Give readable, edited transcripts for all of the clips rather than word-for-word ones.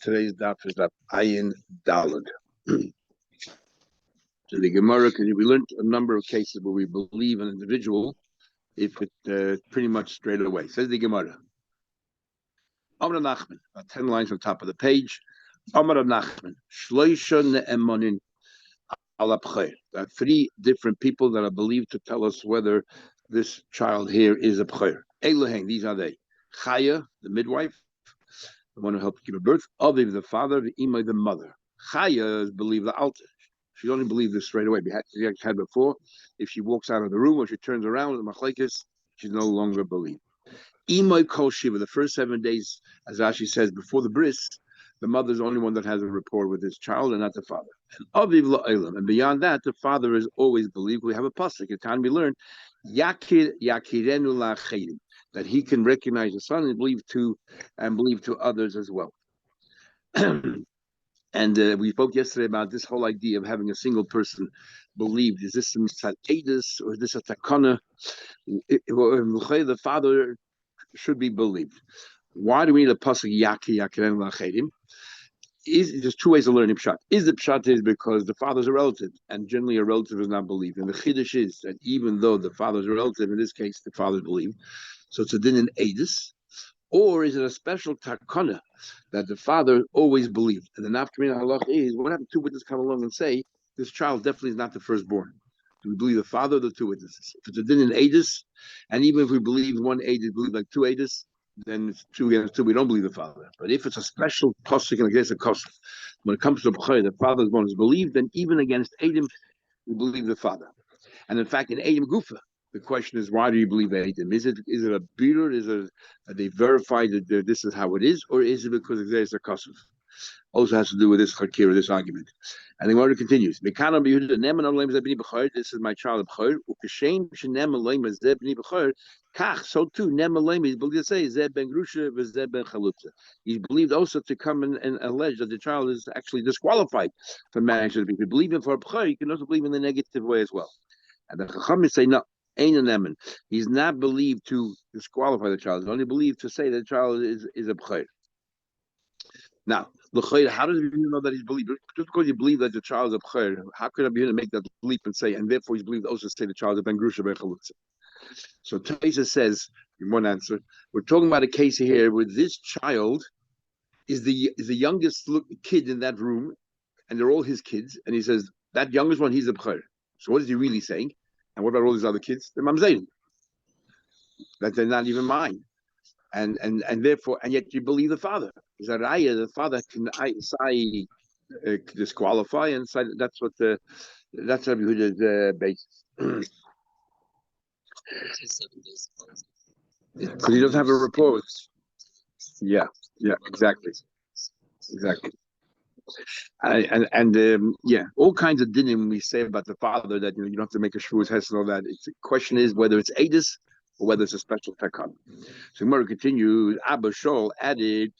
Today's daf is Ayin Dalad. So the Gemara, because we learned a number of cases where we believe an individual if it pretty much straight away. Says the Gemara. Amar Nachman, 10 lines on top of the page. Amar Nachman, Shloisha ne'emonin al abcher. There are 3 different people that are believed to tell us whether this child here is a bcher. Elohim, these are they. Chaya, the midwife, the one who helped give birth. Aviv, the father. The Imai, the mother. Chaya is believed the altar. She only believed this straight away. She had before. If she walks out of the room or she turns around with the machlekes, she's no longer believed. Imai kol shiva, the first 7 days, as Rashi says, before the bris, the mother's the only one that has a rapport with his child and not the father. And aviv la'olam, and beyond that, the father is always believed. We have a pasuk. At time we learn, yakirenu la'chedim, that he can recognize the son and believe to others as well. And we spoke yesterday about this whole idea of having a single person believed. Is this a mitzadedus or is this a takana? The father should be believed. Why do we need a pasuk yakiren lachedim? There's 2 ways of learning pshat. Is the pshat is because the father's a relative, and generally a relative is not believed. And the chiddush is that even though the father's a relative, in this case the father's believed, so it's a din in edus. Or is it a special takana that the father always believed? And the nafkamina halach is, what happens? 2 witnesses come along and say, this child definitely is not the firstborn. Do we believe the father or the 2 witnesses? If it's a din in edus, and even if we believe 1 edus, believe like 2 edus, then it's 2 against 2, we don't believe the father. But if it's a special pasuk against a kosov, when it comes to b'chai, the father's one is believed, then even against edim, we believe the father. And in fact, in edim gufa, the question is, why do you believe edim? Is it a birur? Are they verified that this is how it is, or is it because there's a kosov? Also has to do with this chakir, this argument. And the Gemara continues. This is my child b'chor. So too, is believed to say Zeb ben Grusha v'Zeb ben Chalutza. He's believed also to come and allege that the child is actually disqualified for marriage. If you believe in for a b'chor, you can also believe in the negative way as well. And the Chachamim say no. He's not believed to disqualify the child. He's only believed to say that the child is a b'chor. Now, how does you know that he's believed? Just because you believe that the child is a b'chor, how could I be able to make that leap and say, and therefore he's believed also to say the child is ben Grusha ben Chalutza? So Taisa says, in one answer, we're talking about a case here where this child is the youngest kid in that room, and they're all his kids, and he says, that youngest one, he's a b'chor. So what is he really saying? And what about all these other kids? They're mamzerim. That they're not even mine. And therefore, and yet you believe the father. Is that raya? The father can disqualify, and say that's what that's Rabbi Yehuda's basis. Because he doesn't have a rapport. Yeah, exactly. And all kinds of dinim we say about the father that you don't have to make a shvuas hesed and all that. The question is whether it's edus or whether it's a special takan. So Gemara continues. Abba Shol added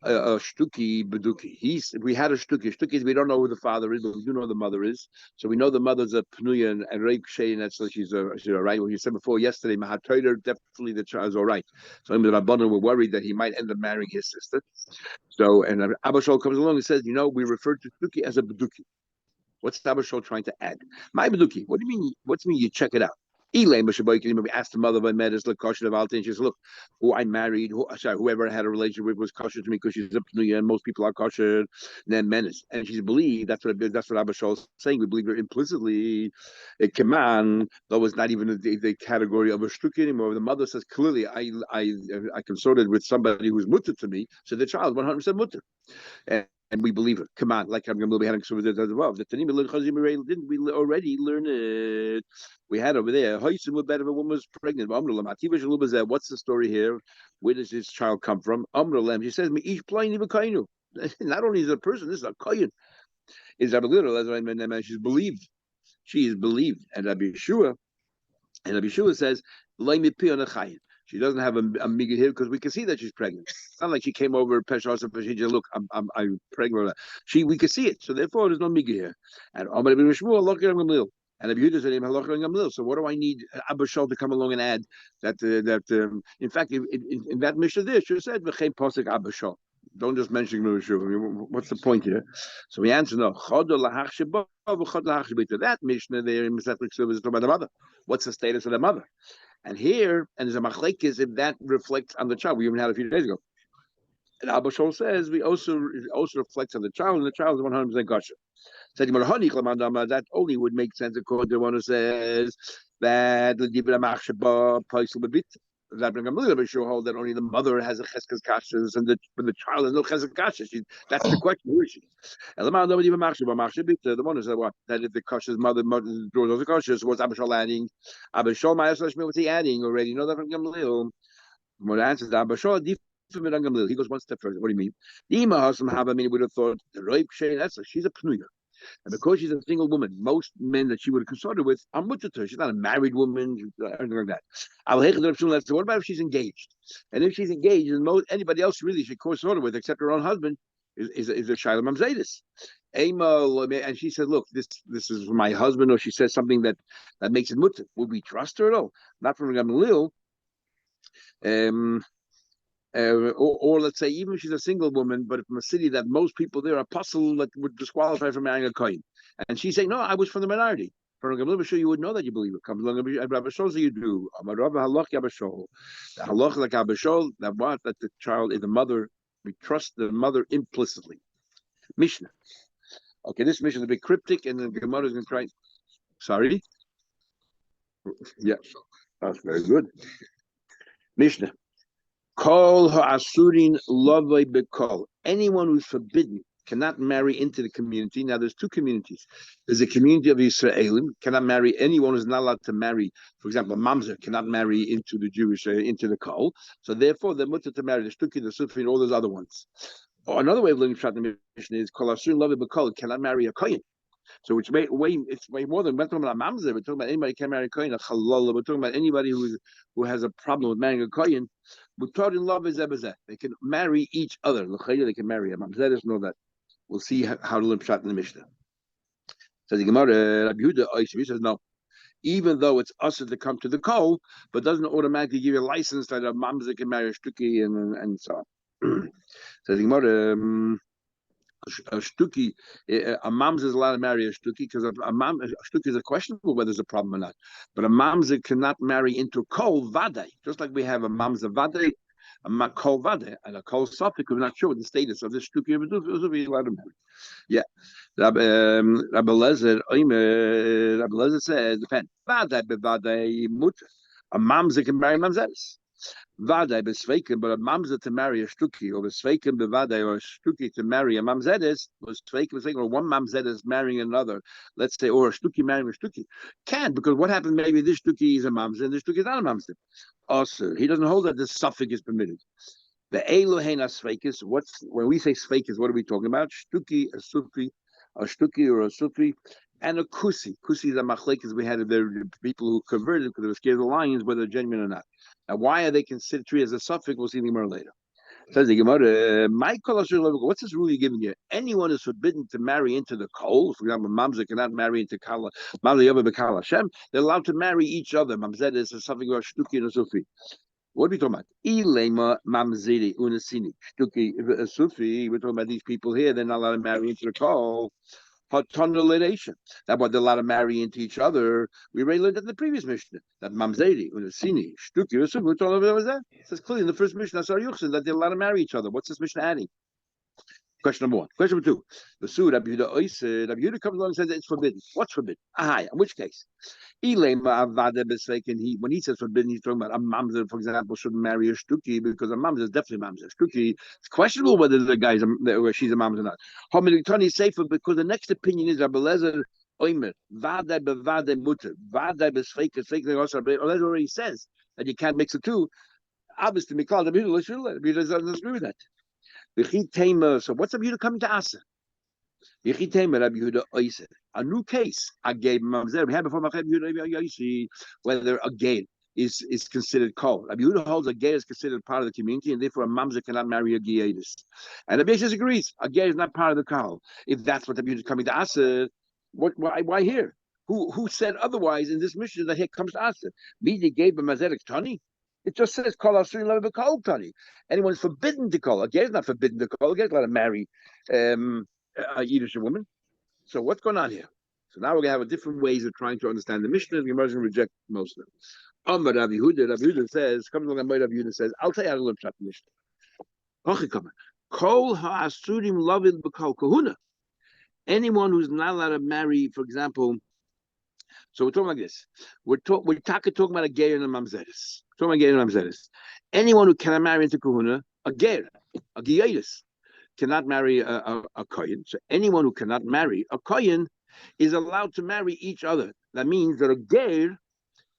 a shtuki beduki. We had a shtuki. Shtuki is we don't know who the father is, but we do know who the mother is. So we know the mother's a pnuya and reik shei, and that's so she's all right. Well, you said before yesterday, mahatoider, definitely the child's all right. So the Rabbanan were worried that he might end up marrying his sister. So and Abba Shol comes along and says, we refer to shtuki as a beduki. What's Abba Shol trying to add? My beduki. What do you mean? What do you mean? You check it out. We asked the mother of met us, look, kosher of Alta, and she says, look, who I married, whoever I had a relationship with was kosher to me because she's up to me, and most people are kosher, and then menace. And she's believed, that's what Abba Shaul is saying, we believe her implicitly. It Kaman, though it's not even the category of a shtuk anymore. The mother says, clearly, I consorted with somebody who's mutter to me, so the child 100% mutter. And we believe it. Come on, like I'm going to be having some of this as well. Didn't we already learn it? We had over there. What's the story here? Where does this child come from? She says, not only is it a person, this is a kohen. Is a little, she's believed. She is believed. And Rabbi Yeshua says, she doesn't have a miga here because we can see that she's pregnant. It's not like she came over Pesha, she just look, I'm pregnant. We can see it, so therefore there's no miga here. And And Rabbi Yehuda said, so what do I need Abba Shol to come along and add that? In fact, in that Mishnah there, she said, "V'chein posik Abba Shol." Don't just mention Rabbi Yehuda. I mean, what's the point here? So we answer no. That Mishnah there in Masechet Ksubah is talking about the mother. What's the status of the mother? And here, and there's a machlekes if that reflects on the child. We even had a few days ago. And Abba Shol says it also reflects on the child, and the child is 100% kosher. That only would make sense according to one who says that the that bring a little bit sure that only the mother has a cheskes kashas and the child has no cheskes kashas. That's the question. Who is she? The one who said what? That if the kashas mother draws the kashas, what's Abba Shol adding? Abba Shol what's he adding already? You know that from Gamliel. What answers Abba Shol? He goes one step further. What do you mean? The Imah would have thought the Roib Shein. She's a pnuya. And because she's a single woman, most men that she would have consorted with are mutter to her. She's not a married woman, anything like that. So what about if she's engaged? And if she's engaged, and anybody else really she consorted with, except her own husband, is a Shaila Mamzedis. And she said, "Look, this is my husband," or she says something that makes it mutter. Would we trust her at all? Not from Gamliel. Or let's say even if she's a single woman, but from a city that most people there are apostle that would disqualify from marrying a kohen, and she's saying, "No, I was from the minority." For a sure you would know that you believe it. Comes along, Rabbi Shol, so you do. The halach like Rabbi Shol, that the child is the mother. We trust the mother implicitly. Mishnah. Okay, this Mishnah is a bit cryptic, and the Gemara is going to try. Sorry. Yeah, that's very good. Mishnah. Kol ha'asurin lovei bekol. Anyone who's forbidden cannot marry into the community. Now, there's two communities. There's a community of Israelim, cannot marry anyone who's not allowed to marry. For example, a mamzer cannot marry into the Jewish, into the kol. So therefore, they're mutter to marry the shtuki, the sufi, and all those other ones. Or another way of looking at the mission is kol ha'asurin lovei bekol cannot marry a kohen. So it's way more than we're talking about a mamzer. We're talking about anybody can marry a kohen, a chalala. We're talking about anybody who has a problem with marrying a kohen. But in love is they can marry each other. They can marry a mamzer. Know that. We'll see how to learn pshat in the Mishnah. So the Gemara, Rabbi Yehuda says no. Even though it's usher to come to the kol, but doesn't automatically give you a license that a mamzer can marry a shtuki and so on. So the Gemara. A shtuki, a mamzer is allowed to marry a shtuki because a shtuki is a questionable whether there's a problem or not. But a mamzer cannot marry into kol vade, just like we have a mamzer vade, a kol vade, and a kol suffix. We're not sure what the status of this shtuki will be allowed to marry. Yeah, Rabbi Lezer says depends. Vade bevade mutter. A mamzer can marry mamzeres. Vadai besveikim, but a mamzer to marry a shtuki, or besveikim bevadai, or a shtuki to marry a mamzedes, was sveikim, or one mamzedes marrying another, let's say, or a shtuki marrying a shtuki, can, because what happens, maybe this shtuki is a mamzer and this shtuki is not a mamzer. Also, he doesn't hold that this suffix is permitted. The Elohena sveikis, when we say sveikis, what are we talking about? Shtuki, a shtuki or a sufi, and a kusi. Kusi is a machlekes we had the people who converted because they were scared of the lions, whether they're genuine or not. Now, why are they considered treated as a suffix? We'll see the Gemara later. Says the Gemara, what's this rule you're giving here? Anyone is forbidden to marry into the kol. For example, mamzer cannot marry into kala. Hashem. They're allowed to marry each other. Mamzer is something about shtuki and a sufi. What are we talking about? Ilema mamzeri unasini shtuki sufi. We're talking about these people here. They're not allowed to marry into the kol. Paternalization. That's why they're allowed to marry into each other. We already learned in the previous Mishnah that mamzeri, unasini, shtuki, usufi. What was that? It says clearly in the first Mishnah, Asar Yuchsin, that they're allowed to marry each other. What's this Mishnah adding? Question number one. Question number two. The Sud Rabbi Yehuda comes along and says that it's forbidden. What's forbidden? In which case? When he says forbidden, he's talking about a mamzer, for example, shouldn't marry a shtuki because a mamzer is definitely a mamzer. Shtuki, it's questionable whether the guy's she's a mamzer or not. Homilitani is safer because the next opinion is Rabbi Lezer Oimer vade bevade mutter vade besfeike also. Lezer already says that you can't mix the two. Obviously, Mikal Rabbi Yehuda doesn't agree with that. So what's Rabbi Yehuda coming to Asa? A new case. A gay mamzer. We had before whether a gay is considered kol. Rabbi Yehuda holds a gay is considered part of the community, and therefore a mamzer cannot marry a gayadis. And Rabbi Yehuda disagrees. A gay is not part of the kol. If that's what Rabbi Yehuda is coming to Asa, why here? who said otherwise in this mission that here comes to us. Midi gave a mazerek tani. It just says call asurim love kol tani. Anyone is forbidden to call. A gay is not forbidden to call. A gay is allowed to marry a Yiddish woman. So what's going on here? So now we're gonna have different ways of trying to understand the Mishnah. The Gemara reject most of them. Amar Rabbi Yehuda says, comes along. Rabbi Yehuda says, I'll tell you how to learn pshat Mishnah. Kol ha'asurim lavin b'kol kahuna. Anyone who's not allowed to marry, for example. So we're talking like this. We're talking about a ger and a mamzeres. Talking about ger and mamzeres. Anyone who cannot marry into kahuna, a ger, a giyadis, cannot marry a kohen. So anyone who cannot marry a kohen is allowed to marry each other. That means that a ger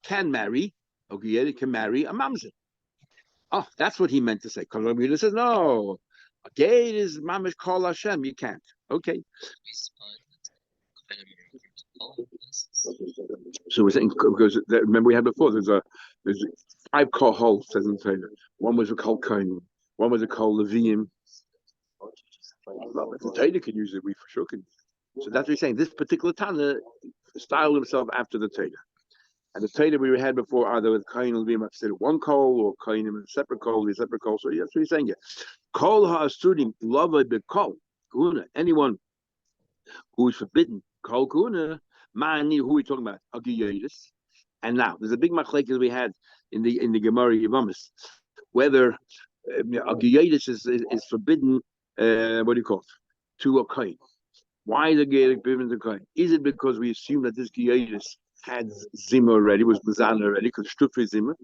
can marry, a ger can marry a mamzer. Oh, that's what he meant to say. Rabbi says, no, a ger is mamish kol Hashem. You can't. Okay. So we're saying, because remember we had before, there's 5 kol holes, says in the Torah. One was a kol kohen, one was a kol leviim. Well, if the Torah could use it, we for sure can. So that's what he's saying. This particular Tana styled himself after the Torah. And the Torah we had before, either with kohen and leviim considered one kol, or kohen and a separate kol. So that's what he's saying here. Kol ha'asurim lava b'kol kahuna. Anyone who is forbidden kol kahuna, ma'ani, who are we talking about? A giyadis. And now there's a big machlekes we had in the Gemara Yavamis, whether a giyadis is forbidden. What do you call it? To a kohen. Why is a giyadis forbidden to a kohen? Is it because we assume that this giyadis had zimmer already, was bezana already, because shtufri zimmer,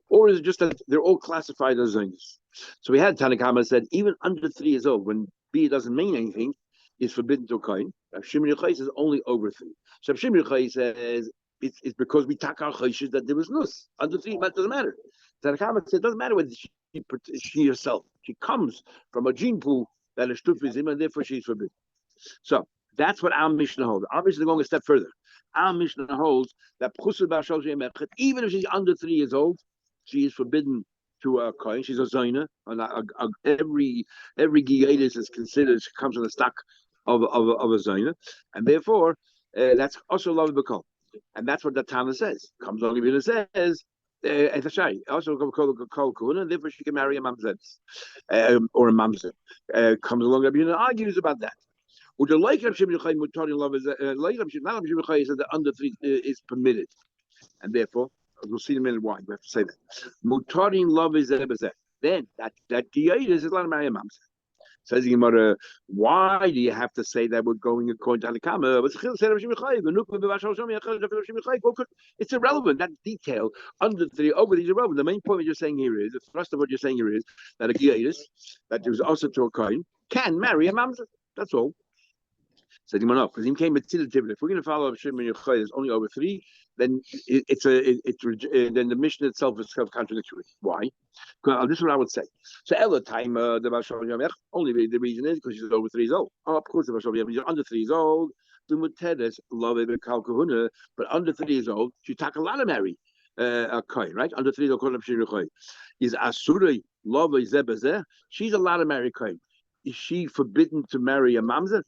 or is it just that they're all classified as zonis? So we had Tanakama said even under 3 years old, when B doesn't mean anything, is forbidden to a kohen. Shimon Yochai says only over 3. So Shimon Yochai says it's because we tak our chayshes that there was nus under 3. That doesn't matter. Tanakama said it doesn't matter whether she herself. She comes from a gene pool that is shtufri zimmer, and therefore she's forbidden. So that's what our Mishnah holds. Our Mishnah is going a step further. Our Mishnah holds that even if she's under 3 years old, she is forbidden to a kohen. She's a zoina. Every giyadis is considered, she comes on the stock of a zoina, and therefore that's also love b'kol, and that's what the Tana says. Comes on, even says. Also kol kahuna, and therefore she can marry a mamzeres or a mamzer. Comes along, Rabbi Yehuda argues about that. Would you like Rabbi Shimon Yochai mutarin love is like Rabbi Shimon Yochai said that under 3 is permitted, and therefore we'll see in a minute why we have to say that mutarin love is then that giyadis is allowed to marry a mamzer. Says the Gemara, why do you have to say that we're going according to Halikama? It's irrelevant. That detail under 3 over these irrelevant. The main point what you're saying here is, the thrust of what you're saying here is that a giyadis, that there was also to a kohen, can marry a mamzer. That's all. Said him enough because he came with if we're going to follow Shimon Yochai is only over 3, then then the mission itself is self-contradictory. Why? This is what I would say. So Ella time the only the reason is because she's over 3 years old. Oh, of course, the she's under 3 years old. The mutedes love it kahuna, but under 3 years old, she take a lot of marry a kohen, right? Under 3 years old, Shimon Yochai is asuri love zebazeh. She's allowed to marry kohen. Is she forbidden to marry a mamzer?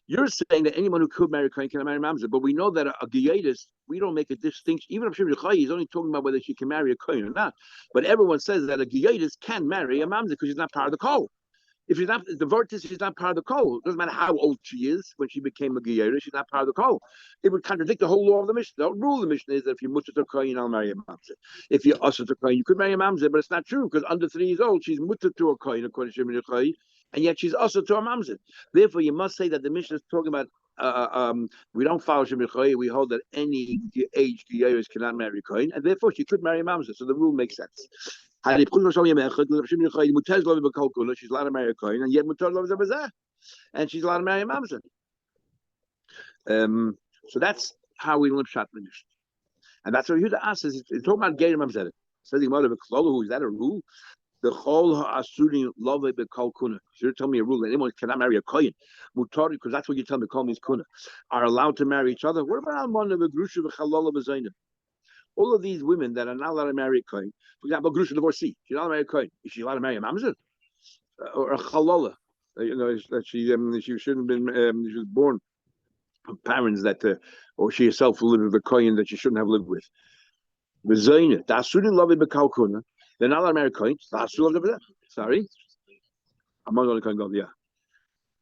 You're saying that anyone who could marry a kohen can marry a mamzer, but we know that a giyadis, we don't make a distinction. Even if Shimon Yochai is only talking about whether she can marry a kohen or not. But everyone says that a giyadis can marry a mamzer because she's not part of the kol. If she's not, the vertis, she's not part of the kol. It doesn't matter how old she is when she became a giyadis, she's not part of the kol. It would contradict the whole law of the Mishnah. The rule of the Mishnah is that if you're mutter to kohen, I'll marry a mamzer. If you're usher to kohen, you could marry a mamzer, but it's not true because under 3 years old, she's mutter to a kohen according to Shimon Yochai, and yet she's usher to a mamzer. Therefore, you must say that the Mishnah is talking about we don't follow Shimon Yochai. We hold that any age giyadis cannot marry kohen, and therefore she could marry a mamzer. So the rule makes sense. She's allowed to marry a kohen, and yet and she's allowed to marry a mamzer. So that's how we learn pshat Mishnah, and that's what Yehuda asks. Is talking about geir mamzer. Says the Gemara, "Is that a rule?" The whole asurin love be kol kuna. You're telling me a rule that anyone cannot marry a kohen, mutari, because that's what you tell me. Kol means kuna are allowed to marry each other. What about almana v'grusha v'chalala v'zayna? All of these women that are not allowed to marry a kohen, for example, grusha divorcee, she's not allowed to marry a kohen. Is she allowed to marry a mamzer or a chalala? That she shouldn't have been. She was born parents that, or she herself lived with a kohen that she shouldn't have lived with. They're not allowed to marry kohen. Sorry, I'm not going to kohen. Yeah.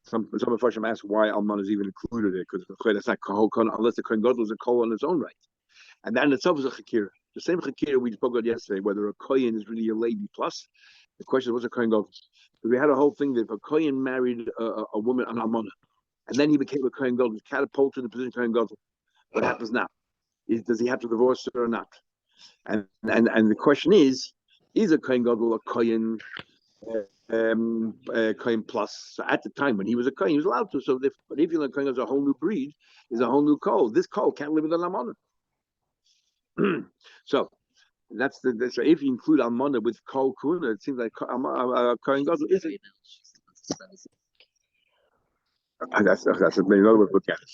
Some of us ask why Alman is even included there, because that's not Kohol unless the Kohen Gadol is a Kohol on its own right. And that in itself is a Chakira. The same Chakira we spoke about yesterday, whether a Kohen is really a lady plus. The question is, what's a Kohen Gadol? So we had a whole thing that if a Kohen married a woman, an Almana, and then he became a Kohen Gadol, catapulted in the position of Kohen Gadol, what happens now? Does he have to divorce her or not? And the question is a Kohen Gadol a Kohen Kohen plus? So at the time when he was a Kohen, he was allowed to. So but if you're a Kohen, is a whole new breed, is a whole new code. This code can't live with an Almana. So that's so if you include Almana with Kol Kuna, it seems like Kohen Gadol is it. That's another way to look at it.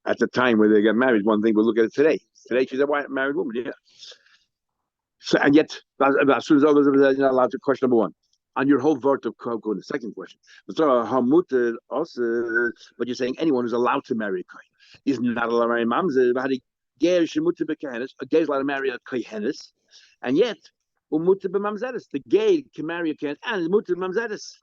At the time when they got married, one thing, but look at it today. Today she's a married woman, yeah. So, and yet, as soon as others are not allowed to, question number one. On your whole vort of Kohen, the second question. Also, but you're saying anyone who's allowed to marry a Kohen is not allowed to marry Mamzer. A ger is allowed to marry a Kohenis, and yet, the gay can marry a Kohen and mutter Mamzeris.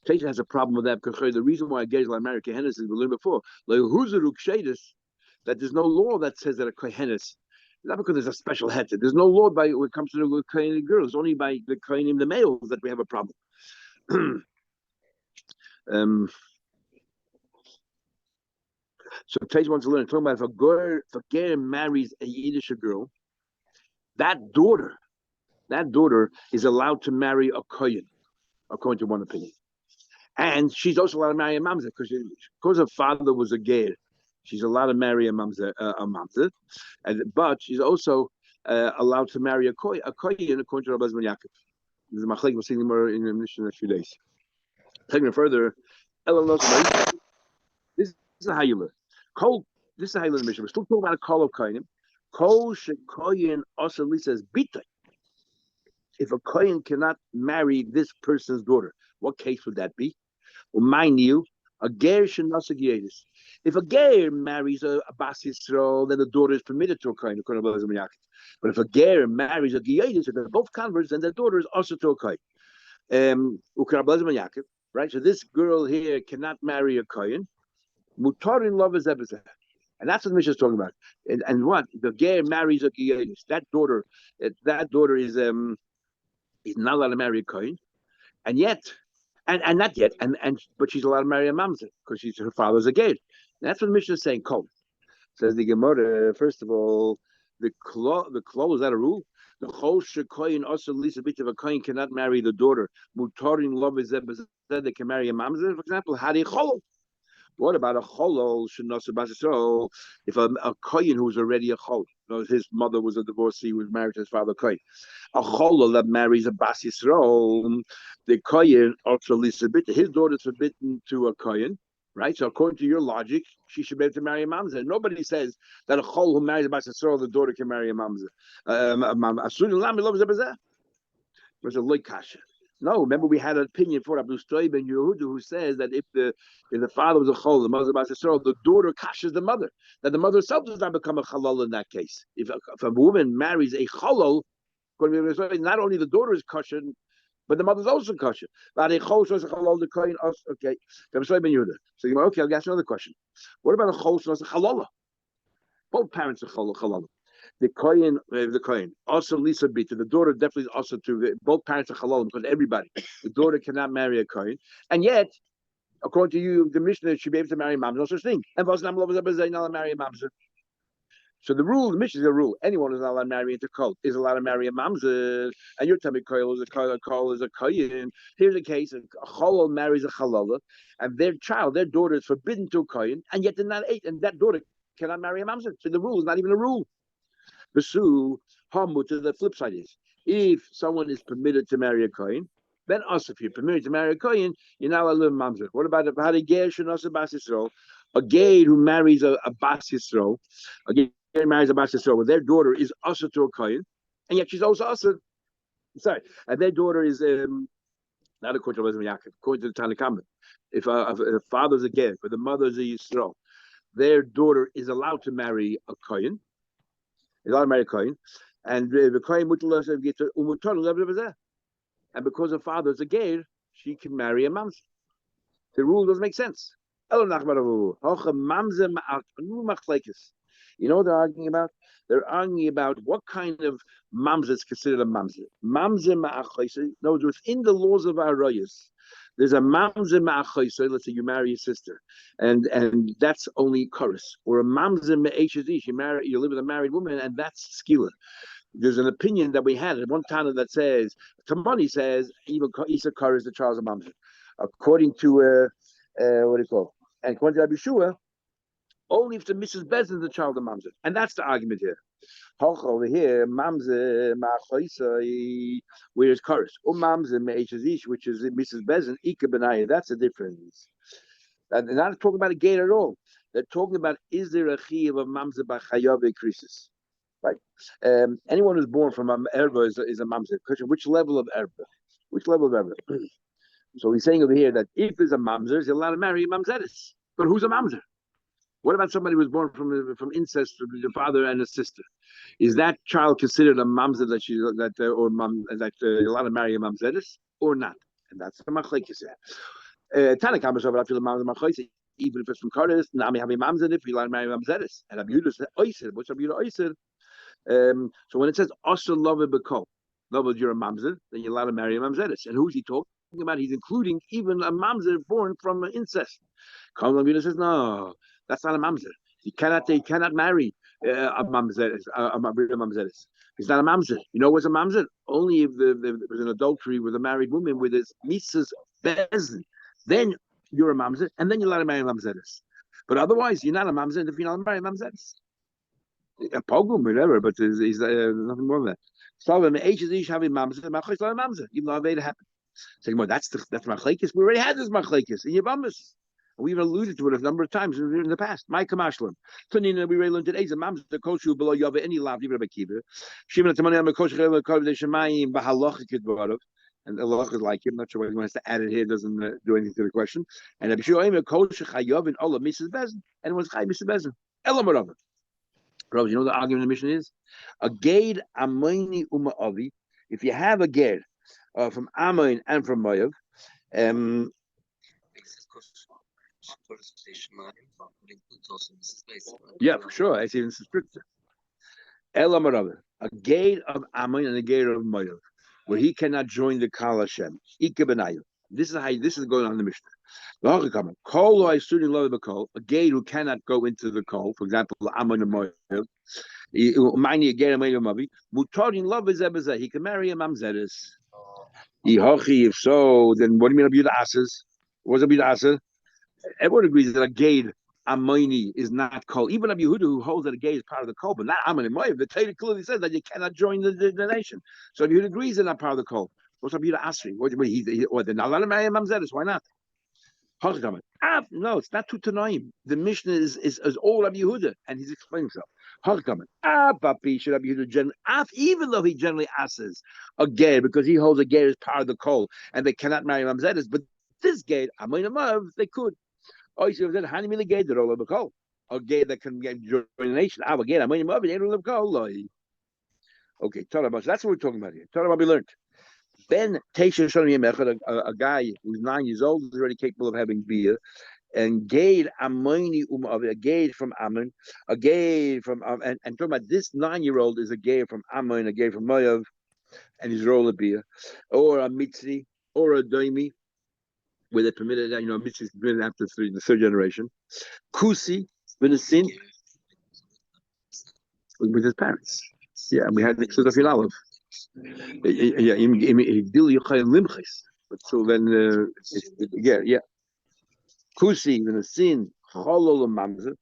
Taisha has a problem with that because the reason why a ger is allowed to marry a Kohenis is we learned before. That there's no law that says that a Kohenis. Not because there's a special heter. There's no law when it comes to the Kohen girls. Only by the Kohenim, the males, that we have a problem. So Tais wants to learn. Talking about if a ger marries a Yiddish girl, that daughter is allowed to marry a Kohen, according to one opinion. And she's also allowed to marry a mamzer because her father was a ger. She's allowed to marry a mamzer, but she's also allowed to marry a kohen according to Rabbi Zman Yaakov. This is machlek. We'll see more in the mission in a few days. Taking it further, this is how you learn. This is how you learn the mission. We're still talking about a kol of kohenim. Kol shekohen also says bita. If a kohen cannot marry this person's daughter, what case would that be? Well, mind you, a ger shenasa giyedis. If a ger marries a bas Yisrael, then the daughter is permitted to a kohen, according to Rabbi Zman Yaakov. But if a ger marries a giyedis, if they're both converts, then the daughter is also to a kohen. Right? So this girl here cannot marry a kohen. Mutarin love is ebezeh. And that's what the Mishnah is talking about. And what? The ger marries a giyedis. That daughter is not allowed to marry a kohen. And yet, and not yet, but she's allowed to marry a mamzer because her father's a ger. That's what the Mishnah is saying. Kol says the Gemara. First of all, the klo is that a rule? The chol shekoyin also least a bit of a kohen cannot marry the daughter. Mutarin love is that they can marry a mamzer, for example. Hadi chol. What about a cholol shenos basisol? If a kohen who's already a chol, his mother was a divorcee, was married to his father kohen. A cholol that marries a bas Yisrael, the kohen also least a bit. His daughter is forbidden to a kohen. Right, so according to your logic, she should be able to marry a mamzer. Nobody says that a chol who marries a bas Yisrael, the daughter can marry a mamzer. Was a loikasha. No, remember we had an opinion for Abu Stoib and Yehuda who says that if the father was a chol, the mother was a bas Yisrael, the daughter kashes the mother. That the mother herself does not become a chalol in that case. If a woman marries a chalol, not only the daughter is kasher, but the mother's also kosher. Okay. So you okay, I'll ask another question. What about a chol shnos chalala? Both parents are chalala. The kohen also lisa bita. The daughter definitely is also too. Both parents are chalala because everybody. The daughter cannot marry a kohen, and yet, according to you, the Mishnah should be able to marry mamzer. No such thing. And was not marry a mamzer. So the Mishnah is a rule. Anyone who's not allowed to marry into kol is allowed to marry a mamzer. And you're telling me kol is a kohen. Here's a case: a cholol marries a chalala, and their daughter is forbidden to a kohen, and yet they're not eight, and that daughter cannot marry a mamzer. So the rule is not even a rule. The flip side is, if someone is permitted to marry a kohen, then also if you're permitted to marry a kohen, you're now a little mamzer. What about how the ger shenos bas Yisrael? A ger who marries a bas Yisrael, a ger marries a bas Yisrael, their daughter is also to a kohen, and yet she's also. Sorry, and their daughter is Not according to Rabbi Yaakov, according to the Tanakhama. If a father's a ger, but the mother's a Yisrael, their daughter is allowed to marry a kohen. Is allowed to marry a kohen, and the kohen and because her father is a ger, she can marry a mamzer. The rule doesn't make sense. You know what they're arguing about? They're arguing about what kind of mamzer is considered a mamzer. Mamzer ma'achoyse. No, within the laws of our royas, there's a mamzer ma'achoyse. Let's say you marry your sister, and that's only chorus. Or a mamzer me'eshazish. You live with a married woman, and that's skila. There's an opinion that we had at one time that says, Tamani says, even Isa Kar is the Charles of Mamzer. According to, what do you call it? And according to Rabbi Yeshua, only if the Mrs. Bezin is the child of Mamzer. And that's the argument here. Over here, Mamzer, Ma'achoisa, where's Karis? Or Mamzer, Me'echazish, which is Mrs. Bezin, Ika Benaya. That's the difference. And they're not talking about a gate at all. They're talking about, is there a Chiyav of Mamzer by Chayav Krisis? Right. Anyone who's born from Erba is a mamzer. Which level of Erba? Which level of Erba? So he's saying over here that if there's a mamzer, he's allowed to marry a mamzeris. But who's a mamzer? What about somebody who was born from incest, from the father and a sister? Is that child considered a mamzer that you're allowed to marry a mamzeris or not? And that's the machlekes here. Tanakh I feel a mamzer even if it's from Karis, Nami have a mamzer if you allowed to marry a mamzeris. And Abudah said, Oiser. What's Abudah Oiser? So when it says Asher Love Bekol, love you're a mamzer, then you're allowed to marry a mamzeris. And who's he talking about? He's including even a mamzer born from incest. Kalman says, no, that's not a mamzer. He cannot marry a mamzeris, a mamzeris. He's not a mamzer. You know what's a mamzer? Only if there was an adultery with a married woman with his Mrs. Bezin. Then you're a mamzer, and then you're allowed to marry a mamzeris. But otherwise, you're not a mamzer if you're not married a mamzeris. A pogrom, whatever, but there's nothing more than that. So when the ages each having mamzer, even though I made it happen. Saying, well, that's machlekes. We already had this machlekes in Yavamas. We've alluded to it a number of times in the past. My kamashlim. Tunina, we already learned today. The mamzer, the koshu below Yava, any lav, even a kiva. Shimon at the money on the kosher, the shemayim, bahaloch kidvarov. And Allah is like him. I'm not sure why he wants to add it here. It doesn't do anything to the question. And I'm sure I'm a kosher chayav in Allah, Mrs. Bezin. And it was chay Mrs. Bezin. Elamarav. Bro, you know what the argument of the mission is? A gate Amoini Uma'avi. If you have a gate from Amoin and from Moav, yeah, for sure. It's even stricter. Elamarav, a gate of Amoin and a gate of Moav, where he cannot join the Kal Hashem. This is going on in the Mishnah. A gate who cannot go into the kol, for example, Ammon and Moav. He can marry a mamzeris. If so, then what do you mean Abudah Asas? What's Abudah Asas? Everyone agrees that a gate Ammoni is not kol. Even Rabbi Yehuda, who holds that a gate is part of the kol, but not Ammon and Moav. The Torah clearly says that you cannot join the nation. So Rabbi Yehuda agrees they're not part of the kol. What's Abudah Asri? They're not allowed to marry a mamzeris. Why not? No, it's not two Tanoim. The Mishnah is all Rabbi Yehuda, and he's explaining himself. Even though he generally asks a ger, because he holds a ger as part of the kol, and they cannot marry mamzeris, but this ger, they could. A ger that can join the nation. Okay, that's what we're talking about here. Torah we learned. Ben Teisha Shonim Echad, a guy who's 9 years old, is already capable of having beer. And Gade Ammoni a Gade from Ammon, a Gade from and talking about this 9-year-old is a Gade from Ammon, a Gade from Moav, and he's roll of beer, or a Mitzi, or a Daimi, where they permitted that, Mitzi is permitted after the third generation. Kusi, Vinisin, with his parents. Yeah, and we had the Ksudaf Yalav. But so then, yeah. Kusi, Vinisin, Cholol Mamzer,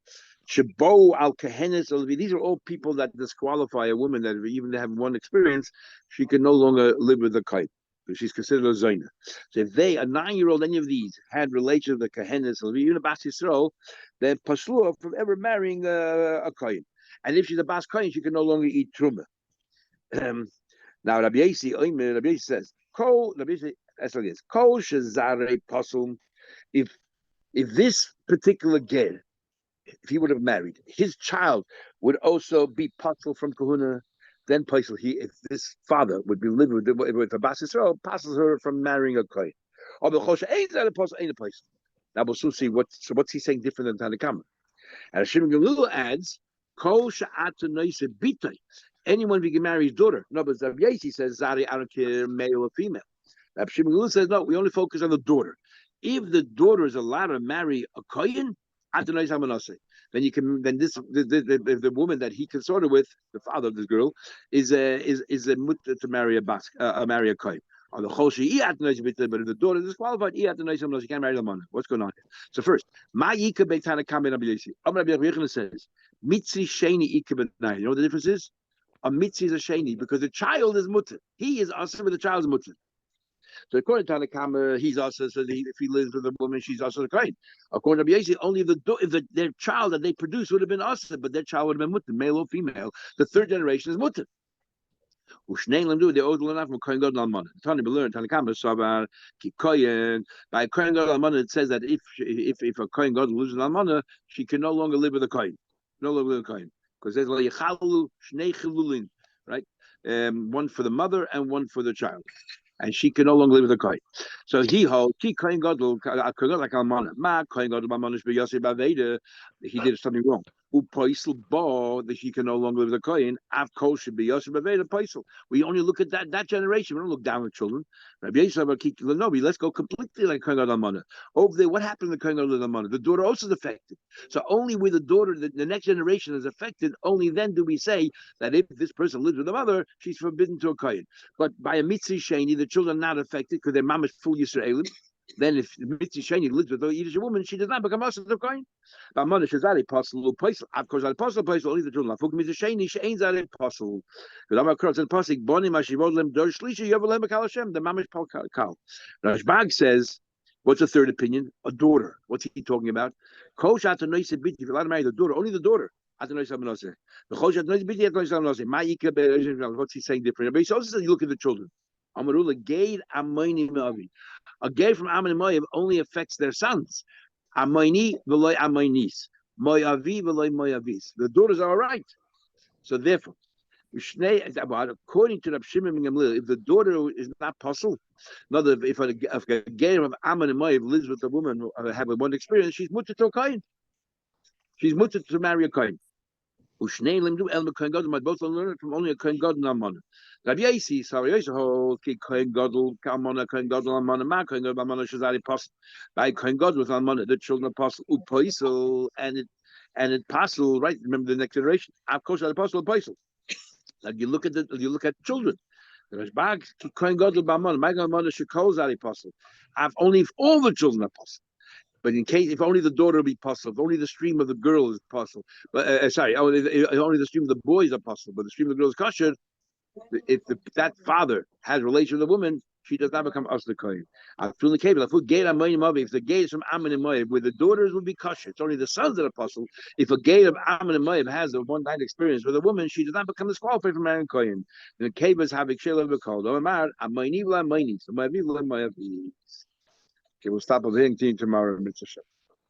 Shabo al Kahenis. These are all people that disqualify a woman that even have one experience, she can no longer live with the kite. She's considered a Zaina. So if they, a 9-year-old, any of these, had relations with the Kahenis, even a Bas Yisrael, they're Pasluah from ever marrying a Kain. And if she's a Bas Kain, she can no longer eat Truma. Now Rabbi Yasi says, That's what it is. Kol shezare pasul. If this particular ger, if he would have married, his child would also be pasul from kahuna. Then pasul, if this father would be living with the Bas Yisrael, passes her from marrying a kohen. Or the choshe ain't that a pasul, ain't a pasul. Now we'll soon see what's he saying different than Tanakama. And Shimon Gamliel adds, Kol sha'ata noise bitay. Anyone who can marry his daughter. No, but Zav Yasi says, Zari, I don't care, male or female. Now Shimon Gamliel says, no, we only focus on the daughter. If the daughter is allowed to marry a kohen, then you can. Then the woman that he consorted with, the father of this girl, is a mutter to marry a kohen. On the choshi, but if the daughter is disqualified, she can't marry the man. What's going on here? So first, ma yika beitana kamen Rabbi Yosi. Rabbi Yochanan says, mitzi sheni ika benai. You know what the difference is? A mitzi is a sheni because the child is mutter. He is also, but the child is mutter. So according to Tanakama, he's also, so if he lives with a woman, she's also the kohen. According to Rabbi Yosi, only if their child that they produce would have been also, but their child would have been mutter, male or female. The third generation is mutter. Ushnei do the old enough from kohen gadol almana. Tani belearn Tanakama so about kohen by kohen gadol almana. It says that if a kohen gadol lives in almana, she can no longer live with a kohen, no longer live with a kohen, because there's like yichalu shnei chilulin, right? One for the mother and one for the child. And she can no longer live with a kohen. So he holds ki kohen gadol like almana. Ma kohen gadol almana shbeyasi baveda. He did something wrong. Upoisel bo that he can no longer live with a kohen. Av kol should be yosef baveda poisel. We only look at that generation. We don't look down at children. Rabbi Yisrael, let's go completely like kohen gadol almana. Over there, what happened to kohen gadol almana? The daughter also is affected. So only with the daughter, the next generation is affected. Only then do we say that if this person lives with the mother, she's forbidden to a kohen. But by a mitzvah sheni, the children are not affected because their mom is full Yisraelim. Then if mitzvah sheni lives with a Yiddish woman, she does not become also of kohen. But mother shazari apostle apostle. Of course, apostle apostle only the children. Fuk mitzvah sheni she ain't zari apostle. Because I'm across the pasuk boni mashivod lem dor shlishi yavolem bekal Hashem. The mamish kal. Rashbag says, what's the third opinion? A daughter. What's he talking about? Kol shat noise bit. If you're allowed to marry the daughter, only the daughter. What's he saying different? But he also says you look at the children. A gay from Ammon and Moab only affects their sons. Ammoni v'loy ammonis. Moavi v'loy moavis. The daughters are all right. So therefore, according to Reb Shimon ben Gamliel, if the daughter is not possible, if a gay of Ammon and Moab lives with a woman who have one experience, she's mutter to a kohen. She's mutter to marry a kohen. Ushnei limdu el kohen gadol. Might both learn it from only a kohen gadol almana. Rabbi Yosi, sorry, Yosi holds ki kohen gadol almana, kohen gadol almana, ma kohen gadol almana shazari pasul. By kohen gadol with almana, the children are pasul upoisel, and it pasul. Right? Remember the next generation. Of course, the pasul upoisel. Like you look at children. The Rashbag ki kohen gadol almana, my almana shekol zari pasul. Only if all the children are pasul. But in case, if only the daughter will be possible, if only the stream of the girl is possible. But only the stream of the boys are possible. But the stream of the girl is kosher. If that father has a relation with a woman, she does not become us the kohen. If the gay is from Ammon and Moab, where the daughters would be kosher, it's only the sons that are possible. If a gay of Ammon and Moab has a one-night experience with a woman, she does not become disqualified from marrying kohen. And the kavas have a shel of called. Okay, we'll stop over here and continue tomorrow. Mitzvah.